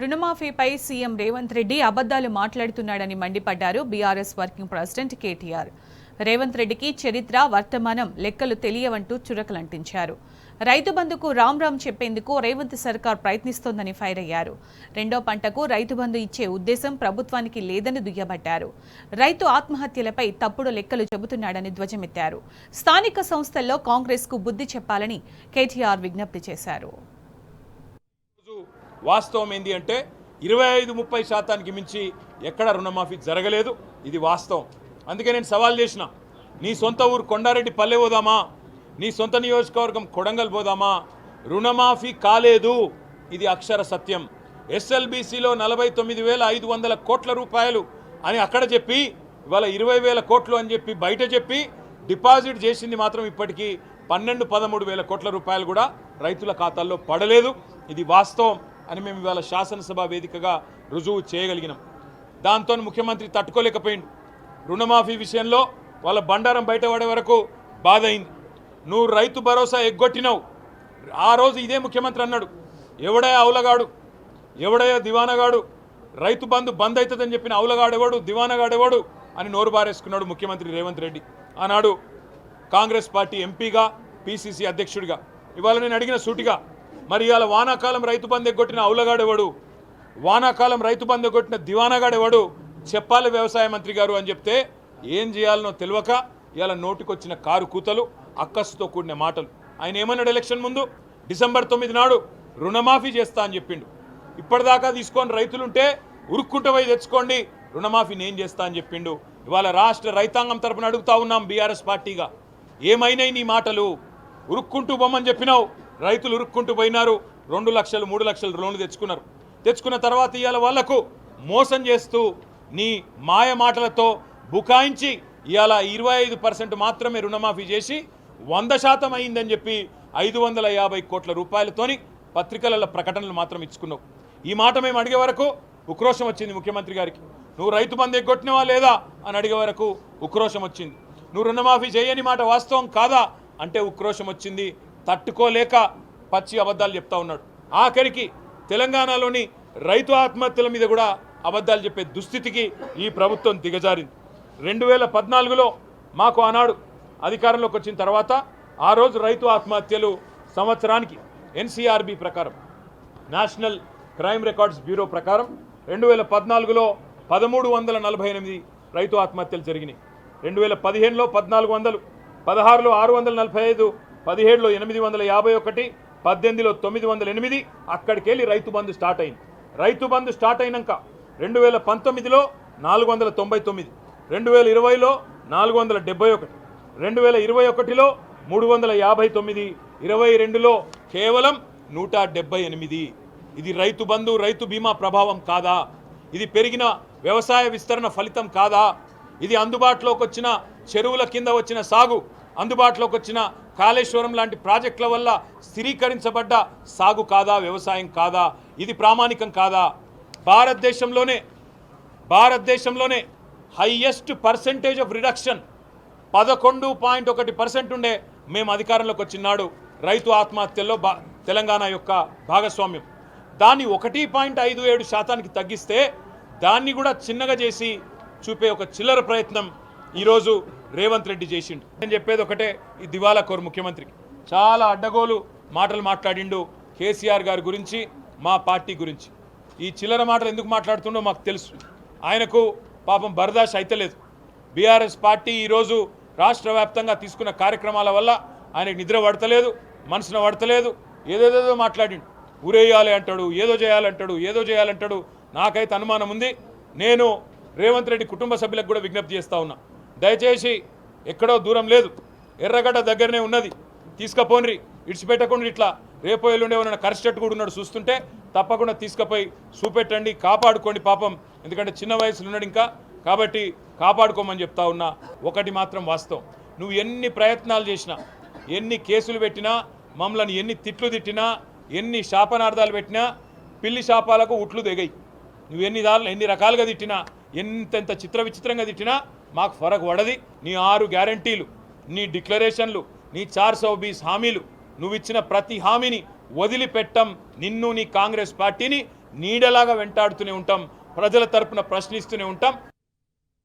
రుణమాఫీపై CM Revanth Reddy అబద్దాలు మాట్లాడుతున్నాడని మండిపడ్డారు BRS working president KTR. Revanth రెడ్డికి చరిత్ర, వర్తమానం, లెక్కలు తెలియవంటూ చురకలంటించారు. రైతు బంధుకు రామ్ చెప్పేందుకు రేవంత్ సర్కార్ ప్రయత్నిస్తోందని ఫైర్ అయ్యారు. రెండో పంటకు రైతు బంధు ఇచ్చే ఉద్దేశం ప్రభుత్వానికి లేదని దుయ్యబట్టారు. రైతు ఆత్మహత్యలపై తప్పుడు లెక్కలు చెబుతున్నాడని ధ్వజమెత్తారు. స్థానిక సంస్థల్లో కాంగ్రెస్కు బుద్ధి చెప్పాలని కేటీఆర్ విజ్ఞప్తి చేశారు. వాస్తవం ఏంది అంటే 25-30% మించి ఎక్కడ రుణమాఫీ జరగలేదు. ఇది వాస్తవం. అందుకే నేను సవాల్ చేసిన, నీ సొంత ఊరు కొండారెడ్డి పల్లె పోదామా, నీ సొంత నియోజకవర్గం కొడంగల్ పోదామా, రుణమాఫీ కాలేదు. ఇది అక్షర సత్యం. ఎస్ఎల్బీసీలో 49,500 కోట్ల రూపాయలు అని అక్కడ చెప్పి ఇవాళ 20,000 కోట్లు అని చెప్పి బయట చెప్పి డిపాజిట్ చేసింది మాత్రం ఇప్పటికీ 12-13 వేల కోట్ల రూపాయలు కూడా రైతుల ఖాతాల్లో పడలేదు. ఇది వాస్తవం అని మేము ఇవాళ శాసనసభ వేదికగా రుజువు చేయగలిగినాం. దాంతో ముఖ్యమంత్రి తట్టుకోలేకపోయింది. రుణమాఫీ విషయంలో వాళ్ళ బండారం బయటపడే వరకు బాధ అయింది. నువ్వు రైతు భరోసా ఎగ్గొట్టినావు. ఆ రోజు ఇదే ముఖ్యమంత్రి అన్నాడు, ఎవడయా అవులగాడు, ఎవడయా దివానగాడు, రైతు బంధు బంద్ అవుతుందని చెప్పిన అవులగాడెవడు, దివానగాడెవడు అని నోరు బారేసుకున్నాడు ముఖ్యమంత్రి రేవంత్ రెడ్డి. ఆనాడు కాంగ్రెస్ పార్టీ ఎంపీగా, పిసిసి అధ్యక్షుడిగా. ఇవాళ నేను అడిగిన సూటిగా, మరి ఇవాళ వానాకాలం రైతు బంధు ఎగ్గొట్టిన అవులగాడెవడు, వానాకాలం రైతు బంధు ఎగ్గొట్టిన దివానగాడెవడు చెప్పాలి వ్యవసాయ మంత్రి గారు అని చెప్తే ఏం చేయాలనో తెలియక ఇవాళ నోటికొచ్చిన కారు కూతలు, అక్కస్సుతో కూడిన మాటలు. ఆయన ఏమన్నాడు ఎలక్షన్ ముందు, డిసెంబర్ 9 నాడు రుణమాఫీ చేస్తా అని చెప్పిండు. ఇప్పటిదాకా తీసుకొని రైతులుంటే ఉరుక్కుంట పోయి తెచ్చుకోండి, రుణమాఫీ నేను చేస్తా అని చెప్పిండు. ఇవాళ రాష్ట్ర రైతాంగం తరపున అడుగుతా ఉన్నాం బీఆర్ఎస్ పార్టీగా, ఏమైనాయి నీ మాటలు? ఉరుక్కుంటూ బొమ్మని చెప్పినావు, రైతులు ఉరుక్కుంటూ పోయినారు, 2 లక్షలు 3 లక్షలు లోన్లు తెచ్చుకున్నారు. తెచ్చుకున్న తర్వాత ఇవాళ వాళ్లకు మోసం చేస్తూ నీ మాయ మాటలతో బుకాయించి ఇవాళ 25% మాత్రమే రుణమాఫీ చేసి 100% అయిందని చెప్పి 550 కోట్ల రూపాయలతోని పత్రికలలో ప్రకటనలు మాత్రం ఇచ్చుకున్నావు. ఈ మాట మేము అడిగే వరకు ఉక్రోషం వచ్చింది ముఖ్యమంత్రి గారికి. నువ్వు రైతు బంధు ఎగ్గొట్టినవా లేదా అని అడిగే వరకు ఉక్రోషం వచ్చింది. నువ్వు రుణమాఫీ చేయని మాట వాస్తవం కాదా అంటే ఉక్రోషం వచ్చింది. తట్టుకోలేక పచ్చి అబద్ధాలు చెప్తా ఉన్నాడు. ఆఖరికి తెలంగాణలోని రైతు ఆత్మహత్యల మీద కూడా అబద్ధాలు చెప్పే దుస్థితికి ఈ ప్రభుత్వం దిగజారింది. 2014లో మాకు ఆనాడు అధికారంలోకి వచ్చిన తర్వాత ఆ రోజు రైతు ఆత్మహత్యలు సంవత్సరానికి ఎన్సీఆర్బీ ప్రకారం, నేషనల్ క్రైమ్ రికార్డ్స్ బ్యూరో ప్రకారం 2014లో 1348 రైతు ఆత్మహత్యలు జరిగినాయి. 2015లో 1400, 16లో 645, 17లో 851, 18లో 908. అక్కడికి వెళ్ళి రైతు బంధు స్టార్ట్ అయింది. రైతు బంధు స్టార్ట్ అయినాక 2019లో 499, 2020లో 471, 2021లో 359, 22లో కేవలం 178. ఇది రైతు బంధు, రైతు బీమా ప్రభావం కాదా? ఇది పెరిగిన వ్యవసాయ విస్తరణ ఫలితం కాదా? ఇది అందుబాటులోకి వచ్చిన చెరువుల కింద వచ్చిన సాగు, అందుబాటులోకి వచ్చిన కాళేశ్వరం లాంటి ప్రాజెక్టుల వల్ల స్థిరీకరించబడ్డ సాగు కాదా? వ్యవసాయం కాదా? ఇది ప్రామాణికం కాదా? భారతదేశంలోనే హైయెస్ట్ పర్సెంటేజ్ ఆఫ్ రిడక్షన్ 11.1% ఉండే మేము అధికారంలోకి వచ్చినాడు రైతు ఆత్మహత్యల్లో తెలంగాణ యొక్క భాగస్వామ్యం. దాన్ని 1.57% తగ్గిస్తే దాన్ని కూడా చిన్నగా చేసి చూపే ఒక చిల్లర ప్రయత్నం ఈరోజు రేవంత్ రెడ్డి చేసిండు. నేను చెప్పేది ఒకటే, ఈ దివాలా కోరు ముఖ్యమంత్రికి చాలా అడ్డగోలు మాటలు మాట్లాడిండు కేసీఆర్ గారి గురించి, మా పార్టీ గురించి. ఈ చిల్లర మాటలు ఎందుకు మాట్లాడుతుండో మాకు తెలుసు. ఆయనకు పాపం బర్దాష్ అయితలేదు. బీఆర్ఎస్ పార్టీ ఈరోజు రాష్ట్ర వ్యాప్తంగా తీసుకున్న కార్యక్రమాల వల్ల ఆయనకు నిద్ర పడతలేదు, మనసున పడతలేదు. ఏదేదో మాట్లాడిండు, ఊరేయాలి అంటాడు, ఏదో చేయాలంటాడు. నాకైతే అనుమానం ఉంది. నేను రేవంత్ రెడ్డి కుటుంబ సభ్యులకు కూడా విజ్ఞప్తి చేస్తూ ఉన్నా, దయచేసి ఎక్కడో దూరం లేదు, ఎర్రగడ్డ దగ్గరనే ఉన్నది, తీసుకుపోండి, ఇడిచిపెట్టకుండా ఇట్లా రేపో ఎల్లుండే ఉన్న కరిస్టెట్ కూడా ఉన్నాడు చూస్తుంటే తప్పకుండా తీసుకుపోయి చూపెట్టండి, కాపాడుకోండి పాపం. ఎందుకంటే చిన్న వయసులో ఉన్నాడు ఇంకా, కాబట్టి కాపాడుకోమని చెప్తా ఉన్నా. ఒకటి మాత్రం వాస్తవం, నువ్వు ఎన్ని ప్రయత్నాలు చేసినా, ఎన్ని కేసులు పెట్టినా, మమ్మల్ని ఎన్ని తిట్లు తిట్టినా, ఎన్ని శాపనార్థాలు పెట్టినా, పిల్లి శాపాలకు ఉట్లు దిగాయి. నువ్వు ఎన్ని రకాలుగా తిట్టినా, ఎంతెంత విచిత్రంగా తిట్టినా మాకు ఫరక్ పడది. నీ 6 గ్యారంటీలు, నీ డిక్లరేషన్లు, నీ 420 హామీలు, నువ్వు ఇచ్చిన ప్రతి హామీని వదిలిపెట్టం. నిన్ను, నీ కాంగ్రెస్ పార్టీని నీడలాగా వెంటాడుతూనే ఉంటాం, ప్రజల తరపున ప్రశ్నిస్తూనే ఉంటాం.